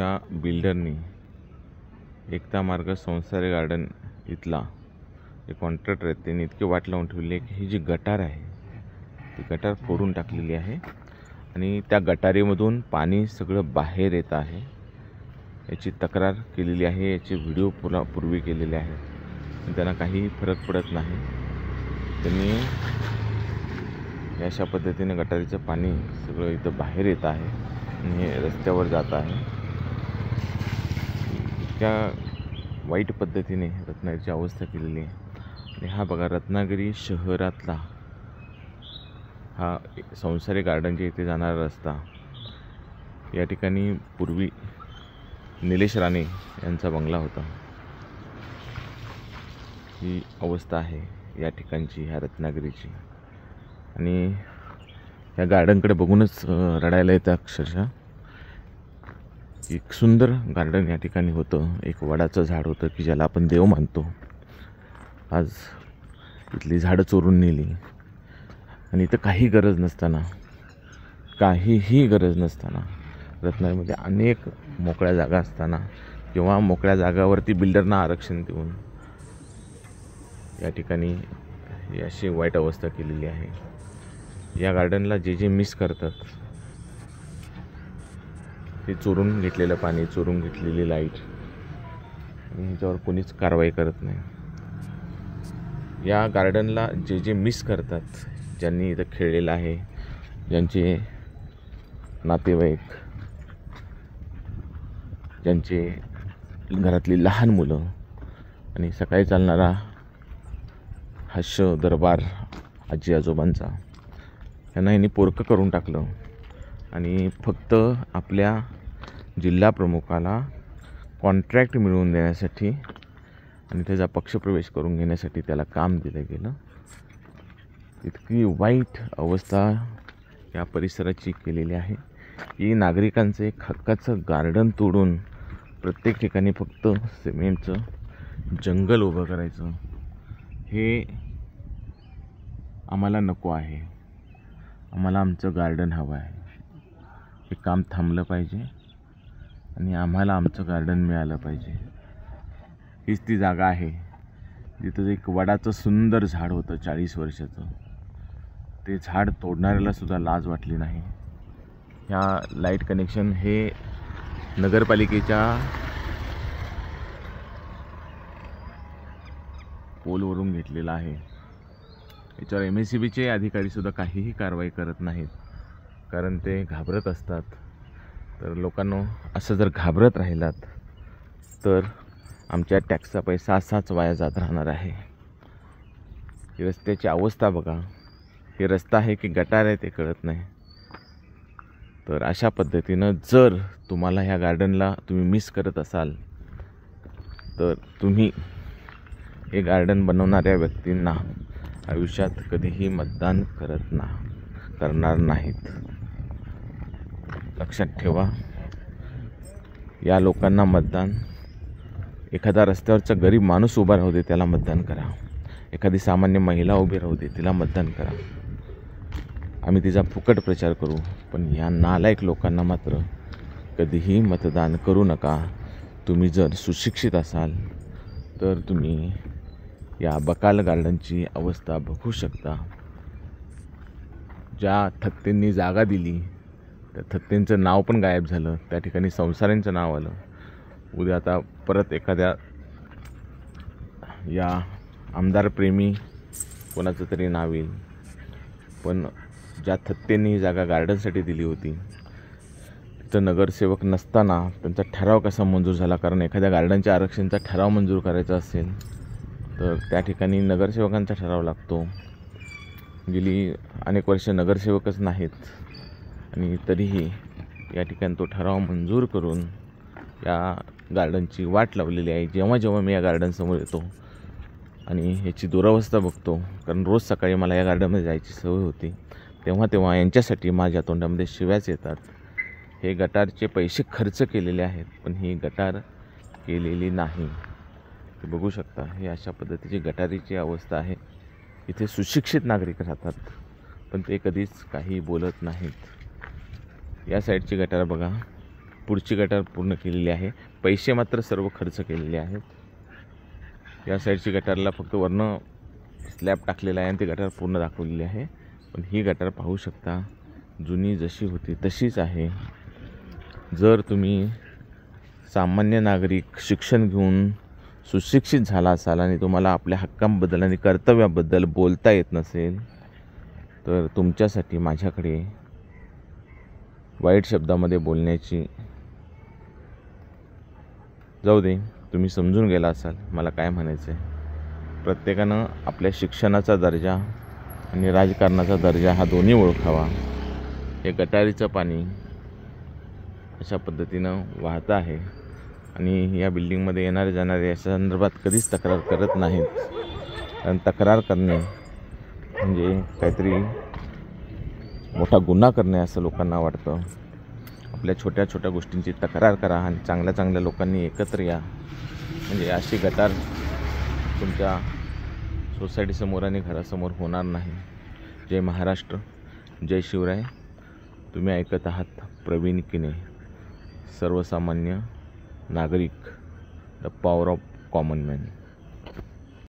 आमच्या बिल्डरनी एकता मार्ग संसारी गार्डन इथला जे कॉन्ट्रॅक्टर आहेत त्यांनी इतकी वाट लावून ठेवली आहे की ही जी गटार आहे ती गटार फोडून टाकलेली आहे आणि त्या गटारीमधून पाणी सगळं बाहेर येत आहे। याची तक्रार केलेली आहे, याचे व्हिडिओ पूर्वी केलेले आहेत पण त्यांना काही फरक पडत नाही। त्यांनी अशा पद्धतीने गटारीचं पाणी सगळं इथं बाहेर येत आहे आणि हे रस्त्यावर जात आहे। इतक्या वाईट पद्धतीने रत्नागिरीची अवस्था केलेली आहे। आणि हा बघा रत्नागिरी शहरातला हा संसारी गार्डनच्या इथे जाणारा रस्ता। या ठिकाणी पूर्वी निलेश राणे यांचा बंगला होता। ही अवस्था आहे या ठिकाणची, ह्या रत्नागिरीची। आणि या गार्डनकडे बघूनच रडायला येतं अक्षरशः। एक सुंदर गार्डन या ठिकाणी होतं, एक वडाचं झाड होतं की ज्याला आपण देव मानतो। आज इथली झाडं चोरून नेली आणि इथं काही गरज नसताना, काहीही गरज नसताना, रत्नागिरीमध्ये अनेक मोकळ्या जागा असताना किंवा मोकळ्या जागावरती बिल्डरना आरक्षण देऊन या ठिकाणी अशी वाईट अवस्था केलेली आहे। या गार्डनला जे मिस करतात ते चोरून घेतलेलं पाणी, चोरून घेतलेली लाईट आणि ह्याच्यावर कोणीच कारवाई करत नाही। या गार्डनला जे मिस करतात, ज्यांनी इथं खेळलेलं आहे, ज्यांचे नातेवाईक, ज्यांचे घरातली लहान मुलं आणि सकाळी चालणारा हास्य दरबार आजी आजोबांचा, यांना यांनी पोरकं करून टाकलं आणि फक्त आपल्या जिल्हा प्रमुखाला कॉन्ट्रॅक्ट मिळवून देण्यासाठी आणि त्याचा पक्षप्रवेश करून घेण्यासाठी त्याला काम दिलं गेलं। इतकी वाईट अवस्था या परिसराची केलेली आहे की नागरिकांचे एक हक्काचं गार्डन तोडून प्रत्येक ठिकाणी फक्त सिमेंटचं जंगल उभं करायचं, हे आम्हाला नको आहे। आम्हाला आमचं गार्डन हवं आहे। हे काम थांबलं पाहिजे आणि आम्हाला आमचं गार्डन मिळालं पाहिजे। हीच ती जागा आहे जिथं एक वडाचं सुंदर झाड होतं 40 वर्षाचं, ते झाड तोडणाऱ्याला सुद्धा लाज वाटली नाही। ह्या लाईट कनेक्शन हे नगरपालिकेच्या पोलवरून घेतलेलं आहे। याच्यावर MSCBचे अधिकारीसुद्धा काहीही कारवाई करत नाहीत, कारण ते घाबरत असतात। तर लोकांनो, असं जर घाबरत राहिलात तर आमच्या टॅक्सचा पैसा असाच वाया जात राहणार आहे। ही रस्त्याची अवस्था बघा, हे रस्ता आहे की गटार आहे ते कळत नाही। तर अशा पद्धतीनं जर तुम्हाला ह्या गार्डनला तुम्ही मिस करत असाल तर तुम्ही हे गार्डन बनवणाऱ्या व्यक्तींना आयुष्यात कधीही मतदान करणार नाहीत। लक्षात ठेवा, या लोकांना मतदान, एखादा रस्त्यावरचा गरीब माणूस उभा राहू दे त्याला मतदान करा, एखादी सामान्य महिला उभी राहू दे तिला मतदान करा, आम्ही तिचा फुकट प्रचार करू, पण या नालायक लोकांना मात्र कधीही मतदान करू नका। तुम्ही जर सुशिक्षित असाल तर तुम्ही या बकाल गार्डनची अवस्था बघू शकता। ज्या थत्तेंनी जागा दिली त्या थत्तेंचं नाव पण गायब झालं, त्या ठिकाणी संसारांचं नाव आलं। उद्या आता परत एखाद्या या आमदार प्रेमी कोणाचं तरी नाव येईल, पण ज्या थत्तेंनी ही जागा गार्डनसाठी दिली होती तिथं नगरसेवक नसताना त्यांचा ठराव कसा मंजूर झाला? कारण एखाद्या गार्डनच्या आरक्षणाचा ठराव मंजूर करायचा असेल तर त्या ठिकाणी नगरसेवकांचा ठराव लागतो। गेली अनेक वर्ष नगरसेवकच नाहीत आणि तरीही या ठिकाणी तो ठराव मंजूर करून या गार्डनची वाट लावलेली आहे। जेव्हा मी या गार्डनसमोर येतो आणि ह्याची दुरावस्था बघतो, कारण रोज सकाळी मला या गार्डनमध्ये जायची सवय होती, तेव्हा यांच्यासाठी माझ्या तोंडामध्ये शिव्याच येतात। हे गटारचे पैसे खर्च केलेले आहेत पण ही गटार केलेली नाही। ते बघू शकता, हे अशा पद्धतीची गटारीची अवस्था आहे। इथे सुशिक्षित नागरिक राहतात पण ते कधीच काही बोलत नाहीत। या साईडची गटार बघा, पुढची गटार पूर्ण केलेली आहे. पैसे मात्र सर्व खर्च केलेले आहेत. या साईडची गटारला फक्त वरनं स्लॅब टाकलेला आहे आणि ती गटार पूर्ण दाखवलेली आहे. पण ही गटार पाहू शकता जुनी जशी होती तशीच आहे. जर तुम्ही सामान्य नागरिक शिक्षण घेऊन सुशिक्षित झाला असाल आणि तुम्हाला आपल्या हक्कांबद्दल आणि कर्तव्याबद्दल बोलता येत नसेल तर तुमच्यासाठी माझ्याकडे वाईट शब्दामध्ये बोलण्याची, जाऊ दे, तुम्ही समजून गेला असाल मला काय म्हणायचं आहे. प्रत्येकानं आपल्या शिक्षणाचा दर्जा आणि राजकारणाचा दर्जा हा दोन्ही ओळखावा. हे गटारीचं पाणी अशा पद्धतीनं वाहतं आहे आणि या बिल्डिंगमध्ये येणारे जाणारे या संदर्भात कधीच तक्रार करत नाहीत. कारण तक्रार करणे म्हणजे काहीतरी मोठा गुन्हा करणे असं लोकांना वाटतं. आपल्या छोट्या छोट्या गोष्टींची तक्रार करा आणि चांगल्या चांगल्या लोकांनी एकत्र या. म्हणजे अशी गटार तुमच्या सोसायटीसमोर आणि घरासमोर होणार नाही. जय महाराष्ट्र, जय शिवराय. तुम्ही ऐकत आहात प्रवीण किने, सर्वसामान्य नागरिक, the power of common man.